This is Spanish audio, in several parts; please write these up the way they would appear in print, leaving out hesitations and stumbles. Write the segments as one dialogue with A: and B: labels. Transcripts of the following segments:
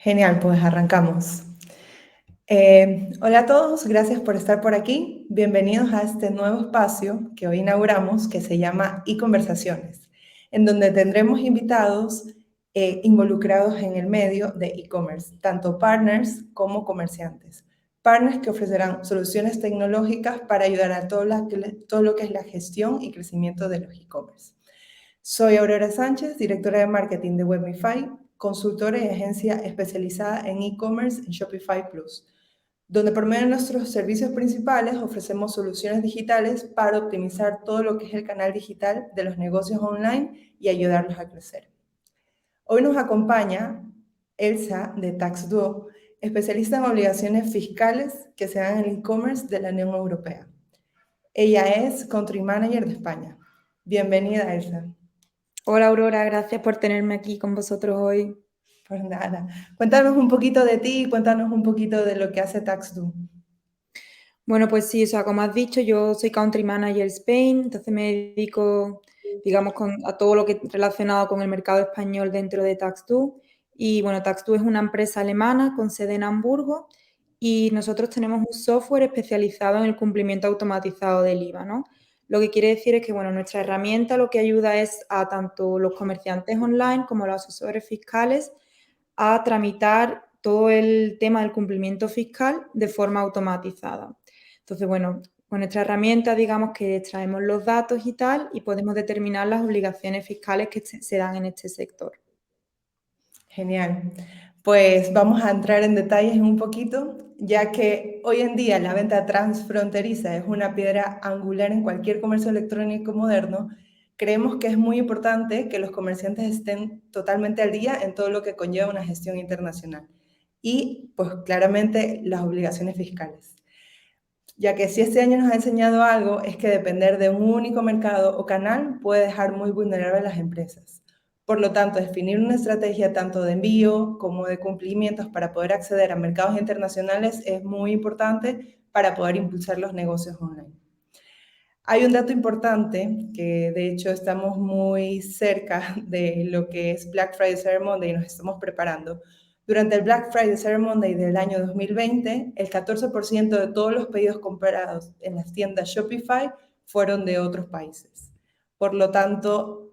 A: Genial, pues arrancamos. Hola a todos, gracias por estar por aquí. Bienvenidos a este nuevo espacio que hoy inauguramos que se llama e-conversaciones, en donde tendremos invitados involucrados en el medio de e-commerce, tanto partners como comerciantes. Partners que ofrecerán soluciones tecnológicas para ayudar a todo lo que es la gestión y crecimiento de los e-commerce. Soy Aurora Sánchez, directora de marketing de Webmify, consultora y agencia especializada en e-commerce en Shopify Plus, donde por medio de nuestros servicios principales ofrecemos soluciones digitales para optimizar todo lo que es el canal digital de los negocios online y ayudarlos a crecer. Hoy nos acompaña Elsa de TaxDuo, especialista en obligaciones fiscales que se dan en el e-commerce de la Unión Europea. Ella es Country Manager de España. Bienvenida, Elsa.
B: Hola Aurora, gracias por tenerme aquí con vosotros hoy.
A: Pues nada, cuéntanos un poquito de ti, cuéntanos un poquito de lo que hace TaxDo.
B: Bueno, pues sí, o sea, como has dicho, yo soy Country Manager Spain, entonces me dedico, digamos, a todo lo que relacionado con el mercado español dentro de TaxDo. Y bueno, TaxDo es una empresa alemana con sede en Hamburgo y nosotros tenemos un software especializado en el cumplimiento automatizado del IVA, ¿no? Lo que quiere decir es que, bueno, nuestra herramienta lo que ayuda es a tanto los comerciantes online como los asesores fiscales a tramitar todo el tema del cumplimiento fiscal de forma automatizada. Entonces, bueno, con nuestra herramienta, digamos que extraemos los datos y tal, y podemos determinar las obligaciones fiscales que se dan en este sector.
A: Genial. Pues vamos a entrar en detalles un poquito, ya que hoy en día la venta transfronteriza es una piedra angular en cualquier comercio electrónico moderno. Creemos que es muy importante que los comerciantes estén totalmente al día en todo lo que conlleva una gestión internacional y, pues claramente, las obligaciones fiscales. Ya que si este año nos ha enseñado algo es que depender de un único mercado o canal puede dejar muy vulnerables a las empresas. Por lo tanto, definir una estrategia tanto de envío como de cumplimientos para poder acceder a mercados internacionales es muy importante para poder impulsar los negocios online. Hay un dato importante que de hecho estamos muy cerca de lo que es Black Friday Cyber Monday y nos estamos preparando. Durante el Black Friday Cyber Monday del año 2020, el 14% de todos los pedidos comprados en las tiendas Shopify fueron de otros países. Por lo tanto,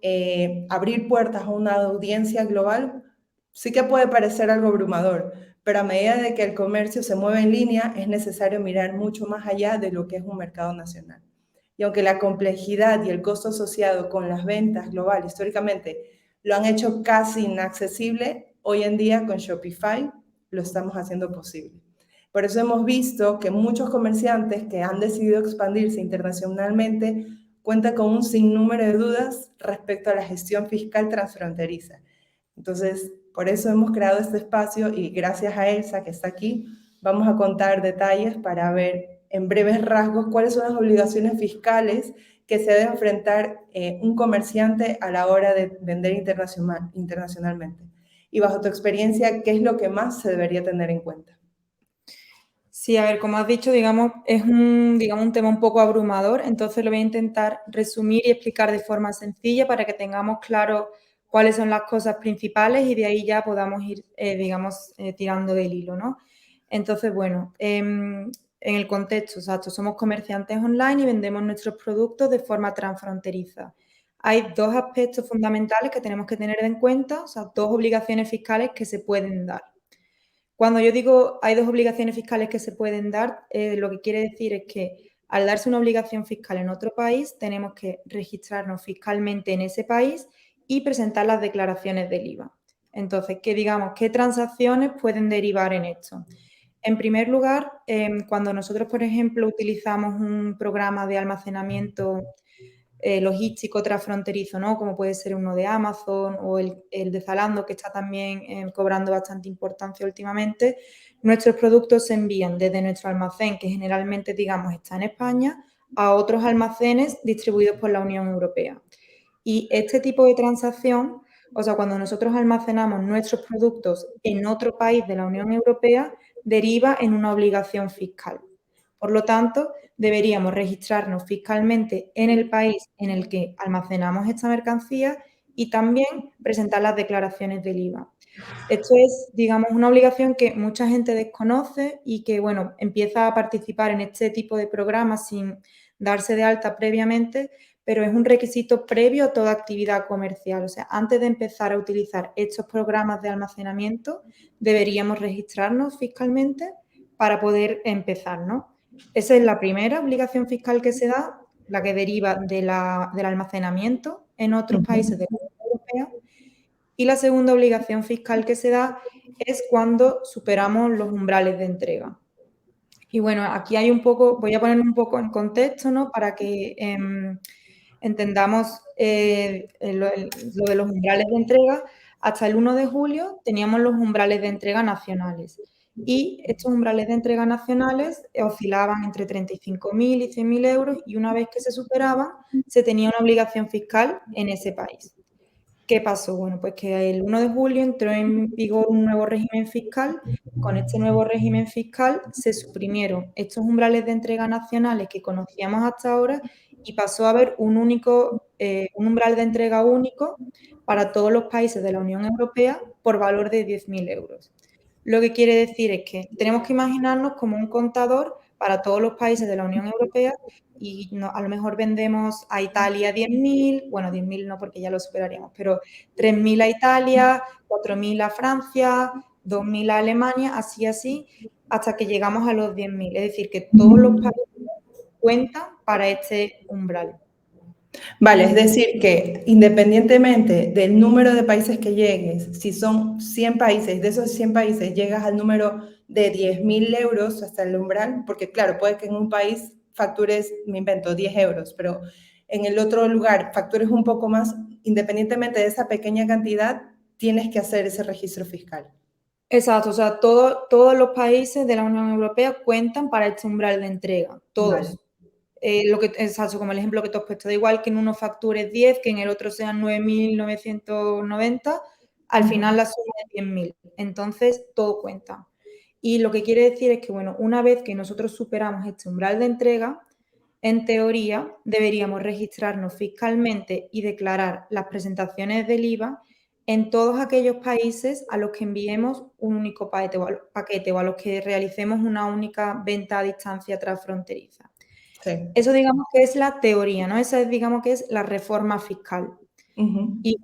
A: abrir puertas a una audiencia global sí que puede parecer algo abrumador, pero a medida de que el comercio se mueve en línea, es necesario mirar mucho más allá de lo que es un mercado nacional. Y aunque la complejidad y el costo asociado con las ventas globales históricamente lo han hecho casi inaccesible, hoy en día con Shopify lo estamos haciendo posible. Por eso hemos visto que muchos comerciantes que han decidido expandirse internacionalmente cuentan con un sinnúmero de dudas respecto a la gestión fiscal transfronteriza. Entonces, por eso hemos creado este espacio y gracias a Elsa que está aquí, vamos a contar detalles para ver en breves rasgos cuáles son las obligaciones fiscales que se debe enfrentar un comerciante a la hora de vender internacionalmente. Y bajo tu experiencia, ¿qué es lo que más se debería tener en cuenta?
B: Sí, a ver, como has dicho, digamos, es un tema un poco abrumador, entonces lo voy a intentar resumir y explicar de forma sencilla para que tengamos claro cuáles son las cosas principales y de ahí ya podamos ir, tirando del hilo, ¿no? Entonces, bueno, en el contexto, exacto, somos comerciantes online y vendemos nuestros productos de forma transfronteriza. Hay dos aspectos fundamentales que tenemos que tener en cuenta, o sea, dos obligaciones fiscales que se pueden dar. Cuando yo digo hay dos obligaciones fiscales que se pueden dar, lo que quiere decir es que al darse una obligación fiscal en otro país, tenemos que registrarnos fiscalmente en ese país y presentar las declaraciones del IVA. Entonces, ¿qué transacciones pueden derivar en esto? En primer lugar, cuando nosotros, por ejemplo, utilizamos un programa de almacenamiento logístico transfronterizo, ¿no? Como puede ser uno de Amazon o el de Zalando, que está también cobrando bastante importancia últimamente, nuestros productos se envían desde nuestro almacén, que generalmente, digamos, está en España, a otros almacenes distribuidos por la Unión Europea. Y este tipo de transacción, o sea, cuando nosotros almacenamos nuestros productos en otro país de la Unión Europea, deriva en una obligación fiscal. Por lo tanto, deberíamos registrarnos fiscalmente en el país en el que almacenamos esta mercancía y también presentar las declaraciones del IVA. Esto es, digamos, una obligación que mucha gente desconoce y que, bueno, empieza a participar en este tipo de programas sin darse de alta previamente, pero es un requisito previo a toda actividad comercial. O sea, antes de empezar a utilizar estos programas de almacenamiento, deberíamos registrarnos fiscalmente para poder empezar, ¿no? Esa es la primera obligación fiscal que se da, la que deriva del almacenamiento en otros países de la Unión Europea. Y la segunda obligación fiscal que se da es cuando superamos los umbrales de entrega. Y bueno, aquí hay un poco, voy a poner un poco en contexto, ¿no? Para que entendamos lo de los umbrales de entrega. Hasta el 1 de julio teníamos los umbrales de entrega nacionales. Y estos umbrales de entrega nacionales oscilaban entre 35.000 y 100.000 euros y una vez que se superaban, se tenía una obligación fiscal en ese país. ¿Qué pasó? Bueno, pues que el 1 de julio entró en vigor un nuevo régimen fiscal. Con este nuevo régimen fiscal se suprimieron estos umbrales de entrega nacionales que conocíamos hasta ahora y pasó a haber un umbral de entrega único para todos los países de la Unión Europea por valor de 10.000 euros. Lo que quiere decir es que tenemos que imaginarnos como un contador para todos los países de la Unión Europea y a lo mejor vendemos a Italia 10.000, bueno, 10.000 no porque ya lo superaríamos, pero 3.000 a Italia, 4.000 a Francia, 2.000 a Alemania, así, hasta que llegamos a los 10.000. Es decir, que todos los países cuentan para este umbral.
A: Vale, es decir, que independientemente del número de países que llegues, si son 100 países, de esos 100 países llegas al número de 10.000 euros hasta el umbral, porque claro, puede que en un país factures, me invento, 10 euros, pero en el otro lugar factures un poco más, independientemente de esa pequeña cantidad, tienes que hacer ese registro fiscal.
B: Exacto, o sea, todos los países de la Unión Europea cuentan para este umbral de entrega, todos.
A: Vale.
B: Exacto, como el ejemplo que tú has puesto, da igual que en uno factures 10, que en el otro sean 9.990, al final la suma es 10.000. Entonces, todo cuenta. Y lo que quiere decir es que, bueno, una vez que nosotros superamos este umbral de entrega, en teoría deberíamos registrarnos fiscalmente y declarar las presentaciones del IVA en todos aquellos países a los que enviemos un único paquete o a los que realicemos una única venta a distancia transfronteriza.
A: Sí.
B: Eso digamos que es la teoría, ¿no? Esa es, digamos que es la reforma fiscal. Y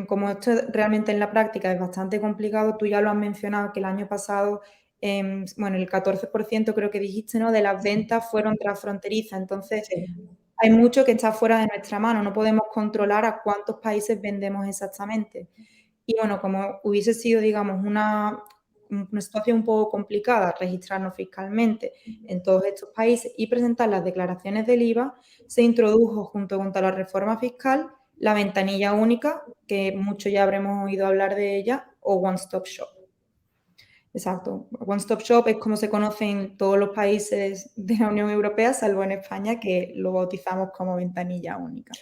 B: como esto realmente en la práctica es bastante complicado, tú ya lo has mencionado que el año pasado, bueno, el 14% creo que dijiste, ¿no? De las ventas fueron transfronterizas. Entonces,
A: Sí.
B: hay mucho que está fuera de nuestra mano. No podemos controlar a cuántos países vendemos exactamente. Y bueno, como hubiese sido, digamos, una situación un poco complicada registrarnos fiscalmente en todos estos países y presentar las declaraciones del IVA, se introdujo junto con la reforma fiscal la ventanilla única, que muchos ya habremos oído hablar de ella, o One Stop Shop. Exacto. One Stop Shop es como se conoce en todos los países de la Unión Europea, salvo en España, que lo bautizamos como ventanilla única.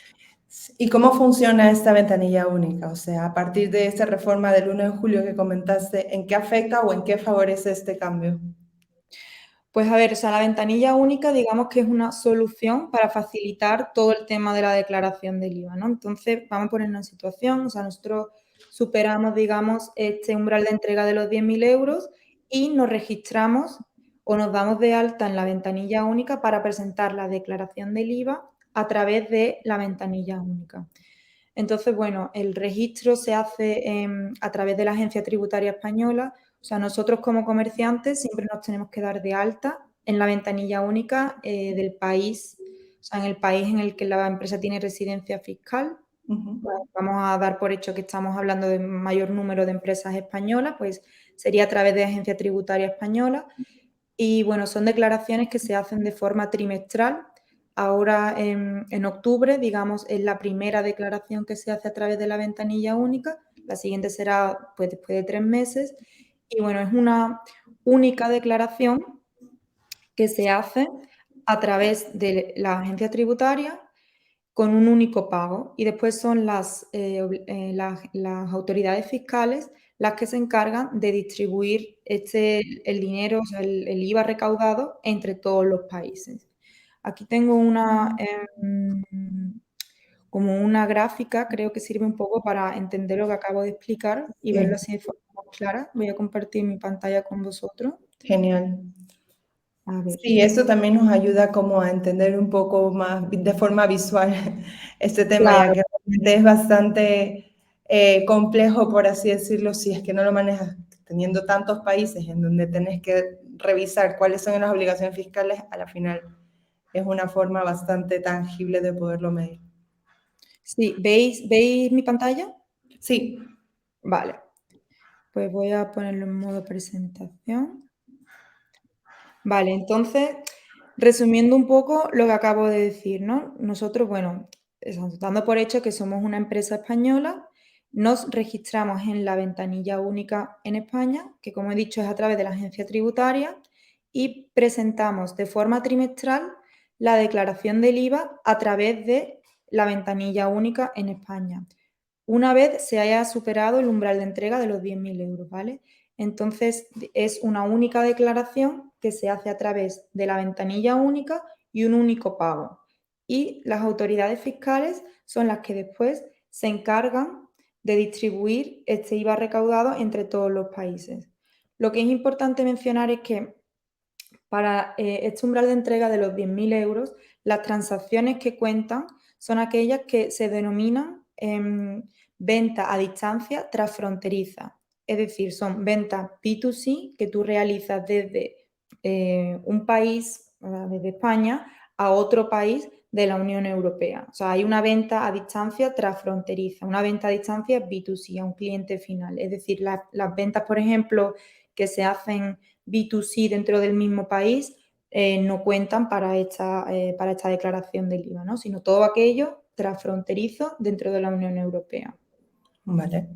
A: ¿Y cómo funciona esta ventanilla única? O sea, a partir de esta reforma del 1 de julio que comentaste, ¿en qué afecta o en qué favorece este cambio?
B: Pues a ver, o sea, la ventanilla única, digamos que es una solución para facilitar todo el tema de la declaración del IVA, ¿no? Entonces, vamos a ponernos en situación, o sea, nosotros superamos, digamos, este umbral de entrega de los 10.000 euros y nos registramos o nos damos de alta en la ventanilla única para presentar la declaración del IVA a través de la ventanilla única. Entonces, bueno, el registro se hace a través de la Agencia Tributaria Española. O sea, nosotros como comerciantes siempre nos tenemos que dar de alta en la ventanilla única del país, o sea, en el país en el que la empresa tiene residencia fiscal. Bueno, vamos a dar por hecho que estamos hablando de mayor número de empresas españolas, pues sería a través de Agencia Tributaria Española. Y bueno, son declaraciones que se hacen de forma trimestral. Ahora en octubre, digamos, es la primera declaración que se hace a través de la ventanilla única. La siguiente será pues, después de 3 meses. Y bueno, es una única declaración que se hace a través de la agencia tributaria con un único pago. Y después son las autoridades fiscales las que se encargan de distribuir el dinero, o sea, el IVA recaudado entre todos los países. Aquí tengo como una gráfica, creo que sirve un poco para entender lo que acabo de explicar y verlo
A: Sí,
B: así de forma más clara. Voy a compartir mi pantalla con vosotros.
A: genial.
B: A ver.
A: Sí, esto también nos ayuda como a entender un poco más de forma visual este tema, ya
B: Claro,
A: que realmente es bastante complejo, por así decirlo, si es que no lo manejas teniendo tantos países en donde tenés que revisar cuáles son las obligaciones fiscales, a la final es una forma bastante tangible de poderlo medir.
B: sí, ¿veis mi pantalla?
A: Sí,
B: Vale, pues voy a ponerlo en modo presentación. Vale, entonces, resumiendo un poco lo que acabo de decir, ¿no? Nosotros, bueno, dando por hecho que somos una empresa española, nos registramos en la ventanilla única en España, que como he dicho es a través de la agencia tributaria, y presentamos de forma trimestral la declaración del IVA a través de la ventanilla única en España. Una vez se haya superado el umbral de entrega de los 10.000 euros, ¿vale? Entonces, es una única declaración que se hace a través de la ventanilla única y un único pago. Y las autoridades fiscales son las que después se encargan de distribuir este IVA recaudado entre todos los países. Lo que es importante mencionar es que para este umbral de entrega de los 10.000 euros, las transacciones que cuentan son aquellas que se denominan venta a distancia transfronteriza. Es decir, son ventas B2C que tú realizas desde un país, desde España, a otro país de la Unión Europea. O sea, hay una venta a distancia transfronteriza, una venta a distancia B2C a un cliente final. Es decir, las ventas, por ejemplo, que se hacen B2C dentro del mismo país no cuentan para esta declaración del IVA, ¿no? Sino todo aquello transfronterizo dentro de la Unión Europea.
A: vale.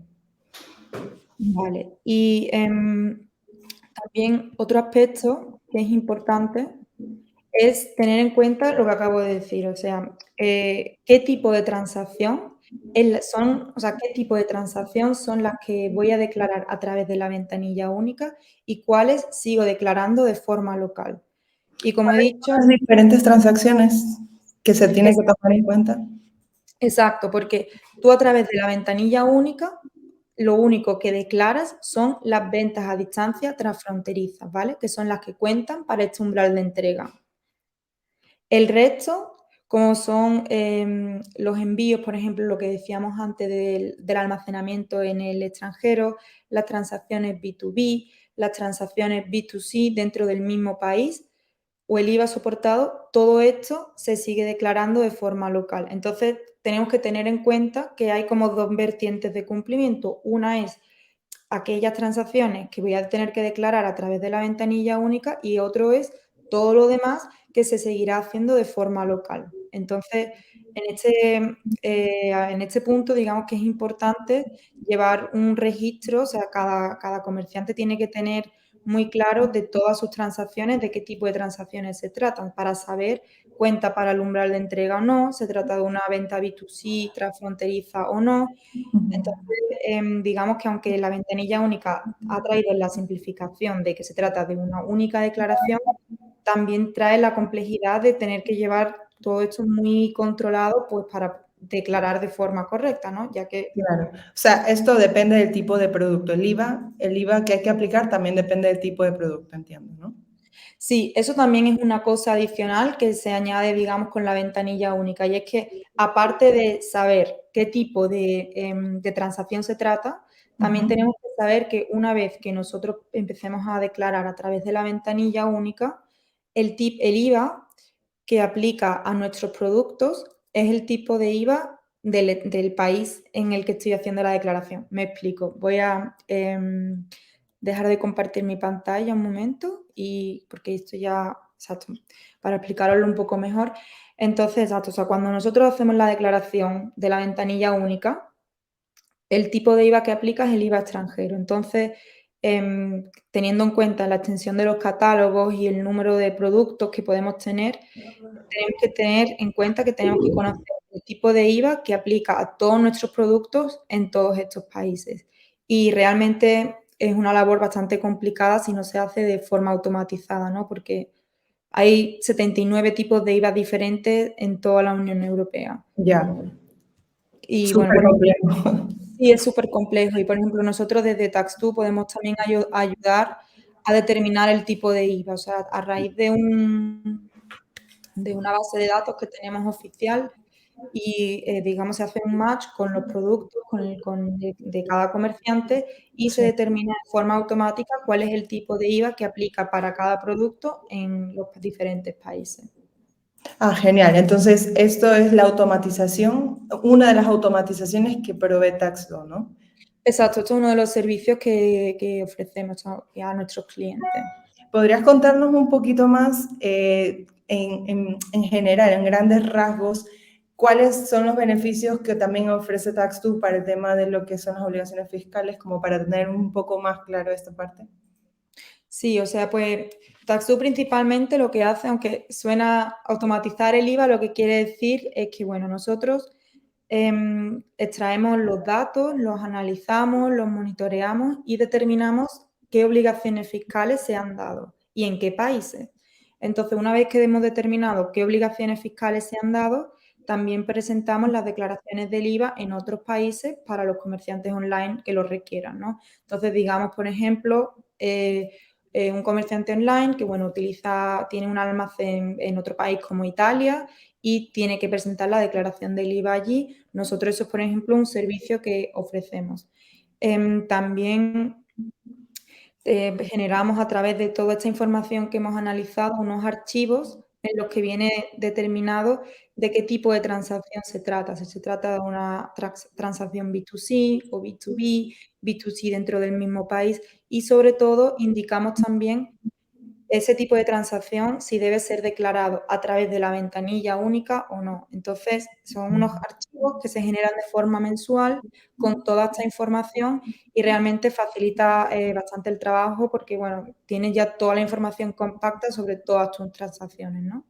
B: Vale. Y también otro aspecto que es importante es tener en cuenta lo que acabo de decir, o sea, qué tipo de transacción o sea, qué tipo de transacción son las que voy a declarar a través de la ventanilla única y cuáles sigo declarando de forma local. Y como he dicho,
A: Las diferentes transacciones que se tienen
B: es
A: que tomar en cuenta.
B: exacto, porque tú a través de la ventanilla única, lo único que declaras son las ventas a distancia transfronterizas, ¿vale? Que son las que cuentan para este umbral de entrega. El resto, como son los envíos, por ejemplo, lo que decíamos antes del almacenamiento en el extranjero, las transacciones B2B, las transacciones B2C dentro del mismo país o el IVA soportado, todo esto se sigue declarando de forma local. Entonces, tenemos que tener en cuenta que hay como dos vertientes de cumplimiento. Una es aquellas transacciones que voy a tener que declarar a través de la ventanilla única y otro es todo lo demás que se seguirá haciendo de forma local. Entonces, en este punto, digamos que es importante llevar un registro, o sea, cada comerciante tiene que tener muy claro de todas sus transacciones, de qué tipo de transacciones se tratan, para saber cuenta para el umbral de entrega o no, se trata de una venta B2C transfronteriza o no. Entonces, digamos que aunque la ventanilla única ha traído la simplificación de que se trata de una única declaración, también trae la complejidad de tener que llevar todo esto muy controlado, pues para declarar de forma correcta, ¿no? Ya que
A: Claro. O sea, esto depende del tipo de producto. El IVA que hay que aplicar también depende del tipo de producto, entiendo, ¿no?
B: sí, eso también es una cosa adicional que se añade, digamos, con la ventanilla única. Y es que, aparte de saber qué tipo de transacción se trata, también
A: Ujú.
B: tenemos que saber que una vez que nosotros empecemos a declarar a través de la ventanilla única, el IVA que aplica a nuestros productos es el tipo de IVA del país en el que estoy haciendo la declaración. Me explico. Voy a dejar de compartir mi pantalla un momento y porque esto ya, exacto, para explicaroslo un poco mejor. Entonces, exacto, o sea, cuando nosotros hacemos la declaración de la ventanilla única, el tipo de IVA que aplica es el IVA extranjero. Entonces, teniendo en cuenta la extensión de los catálogos y el número de productos que podemos tener, tenemos que tener en cuenta que tenemos que conocer el tipo de IVA que aplica a todos nuestros productos en todos estos países. Y realmente es una labor bastante complicada si no se hace de forma automatizada, ¿no? Porque hay 79 tipos de IVA diferentes en toda la Unión Europea.
A: Ya.
B: Y bueno,
A: Súper
B: por ejemplo,
A: complejo.
B: sí, es súper complejo y, por ejemplo, nosotros desde Tax2 podemos también ayudar a determinar el tipo de IVA. O sea, a raíz de una base de datos que tenemos oficial y, digamos, se hace un match con los productos de cada comerciante y se
A: Sí.
B: determina de forma automática cuál es el tipo de IVA que aplica para cada producto en los diferentes países.
A: Ah, genial. Entonces, esto es la automatización, una de las automatizaciones que provee Taxdo, ¿no?
B: Exacto, esto es uno de los servicios que ofrecemos a nuestros clientes.
A: ¿Podrías contarnos un poquito más, en general, en grandes rasgos, cuáles son los beneficios que también ofrece Tax2 para el tema de lo que son las obligaciones fiscales, como para tener un poco más claro esta parte?
B: Sí, o sea, pues Taxu principalmente lo que hace, aunque suena automatizar el IVA, lo que quiere decir es que, bueno, nosotros extraemos los datos, los analizamos, los monitoreamos y determinamos qué obligaciones fiscales se han dado y en qué países. Entonces, una vez que hemos determinado qué obligaciones fiscales se han dado, también presentamos las declaraciones del IVA en otros países para los comerciantes online que lo requieran, ¿no? Entonces, digamos, por ejemplo, un comerciante online que, bueno, tiene un almacén en otro país como Italia y tiene que presentar la declaración del IVA allí. Nosotros eso es, por ejemplo, un servicio que ofrecemos. También generamos a través de toda esta información que hemos analizado unos archivos en los que viene determinado de qué tipo de transacción se trata. Si se trata de una transacción B2C o B2B, B2C dentro del mismo país y sobre todo indicamos también ese tipo de transacción si debe ser declarado a través de la ventanilla única o no. Entonces, son unos archivos que se generan de forma mensual con toda esta información y realmente facilita bastante el trabajo porque, bueno, tienes ya toda la información compacta sobre todas tus transacciones, ¿no?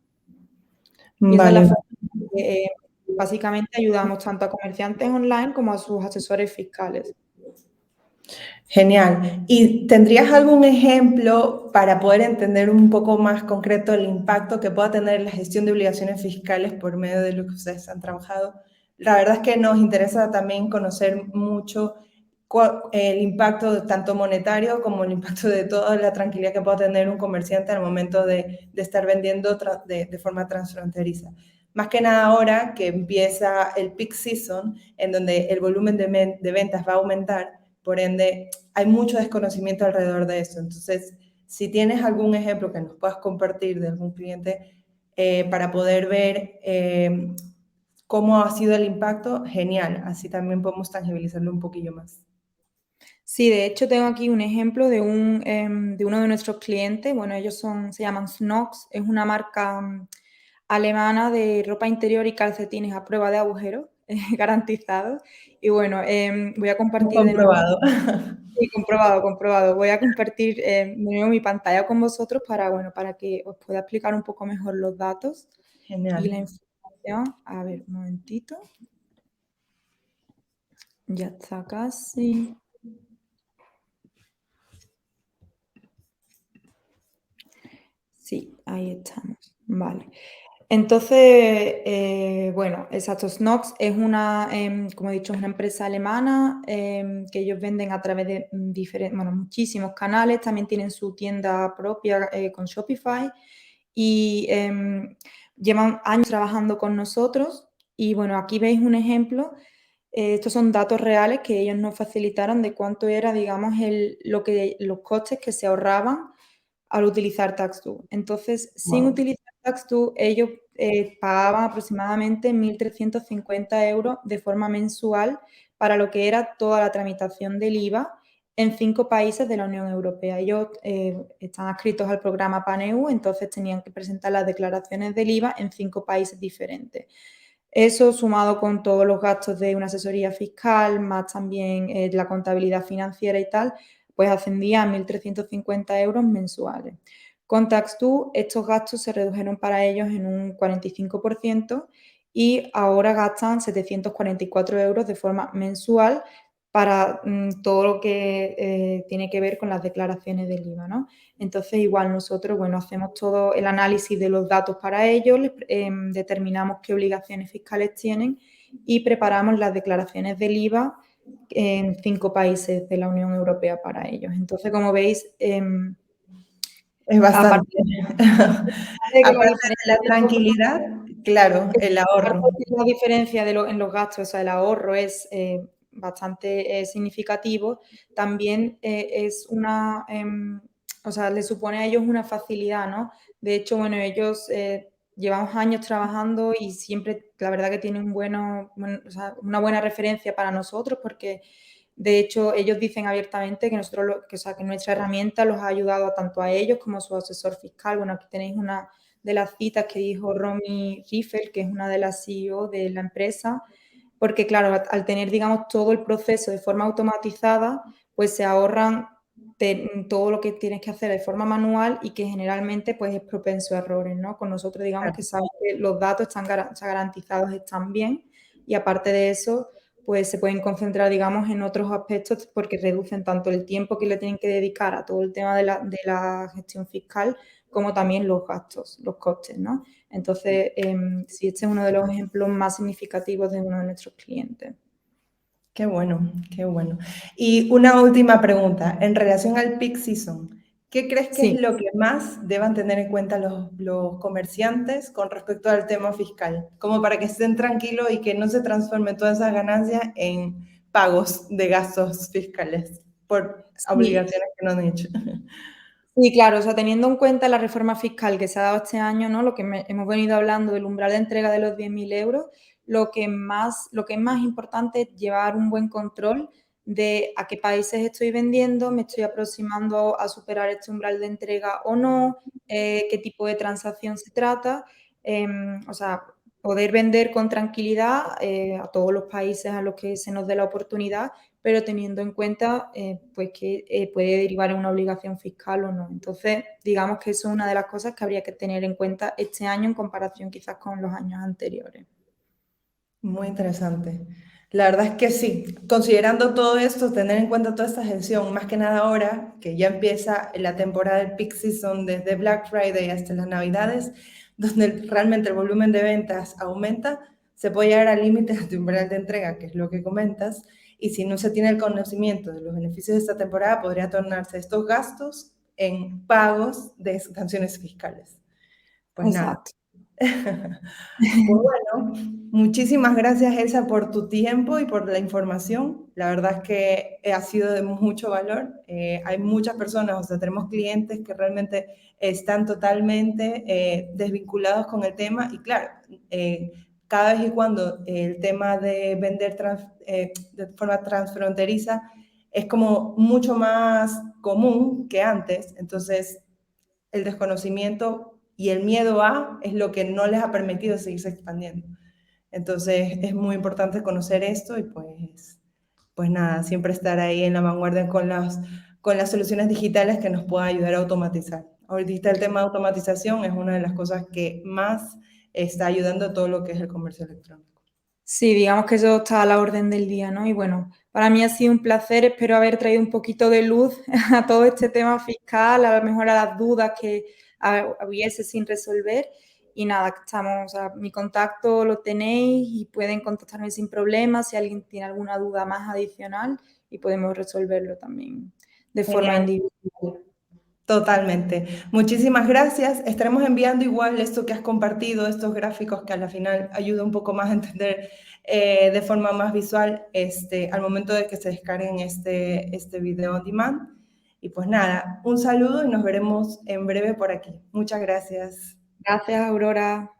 B: Y esa es la
A: Vale.
B: forma en que básicamente ayudamos tanto a comerciantes online como a sus asesores fiscales.
A: Genial. ¿Y tendrías algún ejemplo para poder entender un poco más concreto el impacto que pueda tener la gestión de obligaciones fiscales por medio de lo que ustedes han trabajado? La verdad es que nos interesa también conocer mucho el impacto tanto monetario como el impacto de toda la tranquilidad que pueda tener un comerciante al momento de estar vendiendo de forma transfronteriza. Más que nada ahora que empieza el peak season, en donde el volumen de ventas va a aumentar, por ende, hay mucho desconocimiento alrededor de eso. Entonces, si tienes algún ejemplo que nos puedas compartir de algún cliente para poder ver cómo ha sido el impacto, genial. Así también podemos tangibilizarlo un poquillo más.
B: Sí, de hecho tengo aquí un ejemplo de uno de nuestros clientes. Bueno, se llaman Snox, es una marca alemana de ropa interior y calcetines a prueba de agujeros, garantizados. Y bueno, voy a compartir de nuevo.
A: Comprobado.
B: Sí, comprobado, comprobado. Voy a compartir de nuevo mi pantalla con vosotros para que os pueda explicar un poco mejor los datos y la
A: Genial.
B: información. A ver, un momentito. Ya está casi. Sí, ahí estamos. Vale. Entonces, bueno, exacto, Snox es como he dicho, es una empresa alemana que ellos venden a través de muchísimos canales, también tienen su tienda propia con Shopify y llevan años trabajando con nosotros y bueno, aquí veis un ejemplo. Estos son datos reales que ellos nos facilitaron de cuánto era, digamos, los costes que se ahorraban al utilizar Tax2. Entonces, sin
A: Wow.
B: utilizar Tax2, ellos pagaban aproximadamente 1.350 euros de forma mensual para lo que era toda la tramitación del IVA en 5 países de la Unión Europea. Ellos están adscritos al programa PANEU, entonces tenían que presentar las declaraciones del IVA en 5 países diferentes. Eso sumado con todos los gastos de una asesoría fiscal, más también la contabilidad financiera y tal, pues ascendía a 1.350 euros mensuales. Con Tax2 estos gastos se redujeron para ellos en un 45% y ahora gastan 744 euros de forma mensual para todo lo que tiene que ver con las declaraciones del IVA, ¿no? Entonces, igual nosotros, bueno, hacemos todo el análisis de los datos para ellos, determinamos qué obligaciones fiscales tienen y preparamos las declaraciones del IVA en 5 países de la Unión Europea para ellos. Entonces, como veis,
A: Es
B: aparte
A: bastante.
B: de que la
A: Aparte
B: diferencia
A: de la tranquilidad, claro, el
B: aparte
A: ahorro.
B: de que la diferencia en los gastos, o sea, el ahorro es bastante significativo, también es una, o sea, le supone a ellos una facilidad, ¿no? De hecho, bueno, ellos llevamos años trabajando y siempre, la verdad que tienen o sea, una buena referencia para nosotros porque, de hecho, ellos dicen abiertamente que o sea, que nuestra herramienta los ha ayudado tanto a ellos como a su asesor fiscal. Bueno, aquí tenéis una de las citas que dijo Romy Riffel, que es una de las CEO de la empresa, porque claro, al tener, digamos, todo el proceso de forma automatizada, pues se ahorran todo lo que tienes que hacer de forma manual y que generalmente pues es propenso a errores, ¿no? Con nosotros digamos que sabes que los datos están garantizados, están bien y aparte de eso, pues se pueden concentrar, digamos, en otros aspectos porque reducen tanto el tiempo que le tienen que dedicar a todo el tema de la gestión fiscal como también los gastos, los costes, ¿no? Entonces, sí, este es uno de los ejemplos más significativos de uno de nuestros clientes.
A: Qué bueno, qué bueno. Y una última pregunta, en relación al peak season, ¿qué crees que es
B: Sí,
A: lo que más deban tener en cuenta los comerciantes con respecto al tema fiscal? Como para que estén tranquilos y que no se transformen todas esas ganancias en pagos de gastos fiscales por
B: sí,
A: obligaciones que no han hecho.
B: sí, claro, o sea, teniendo en cuenta la reforma fiscal que se ha dado este año, ¿no? Lo que hemos venido hablando del umbral de entrega de los 10.000 euros, lo que es más importante es llevar un buen control de a qué países estoy vendiendo, me estoy aproximando a superar este umbral de entrega o no, qué tipo de transacción se trata, o sea, poder vender con tranquilidad a todos los países a los que se nos dé la oportunidad pero teniendo en cuenta pues que puede derivar en una obligación fiscal o no. Entonces, digamos que eso es una de las cosas que habría que tener en cuenta este año en comparación quizás con los años anteriores.
A: Muy interesante. La verdad es que sí, considerando todo esto, tener en cuenta toda esta gestión, más que nada ahora que ya empieza la temporada del peak season desde Black Friday hasta las Navidades, donde realmente el volumen de ventas aumenta, se puede llegar al límite de umbral de entrega, que es lo que comentas, y si no se tiene el conocimiento de los beneficios de esta temporada, podría tornarse estos gastos en pagos de sanciones fiscales. Pues nada.
B: Exacto.
A: Pues bueno, muchísimas gracias Elsa por tu tiempo y por la información. La verdad es que ha sido de mucho valor. Hay muchas personas, o sea, tenemos clientes que realmente están totalmente desvinculados con el tema y claro, cada vez y cuando el tema de vender de forma transfronteriza es como mucho más común que antes, entonces el desconocimiento y el miedo a es lo que no les ha permitido seguirse expandiendo. Entonces es muy importante conocer esto y pues nada, siempre estar ahí en la vanguardia con las soluciones digitales que nos puedan ayudar a automatizar. Ahorita el tema de automatización es una de las cosas que más está ayudando a todo lo que es el comercio electrónico.
B: Sí, digamos que eso está a la orden del día, ¿no? Y bueno, para mí ha sido un placer, espero haber traído un poquito de luz a todo este tema fiscal, a lo mejor a las dudas que hubiese sin resolver. Y nada, estamos, o sea, mi contacto lo tenéis y pueden contactarme sin problemas si alguien tiene alguna duda más adicional y podemos resolverlo también de forma
A: Genial.
B: individual.
A: Totalmente. Muchísimas gracias. Estaremos enviando igual esto que has compartido, estos gráficos que a la final ayuda un poco más a entender de forma más visual al momento de que se descarguen este video on demand. Y pues nada, un saludo y nos veremos en breve por aquí. Muchas gracias.
B: Gracias, Aurora.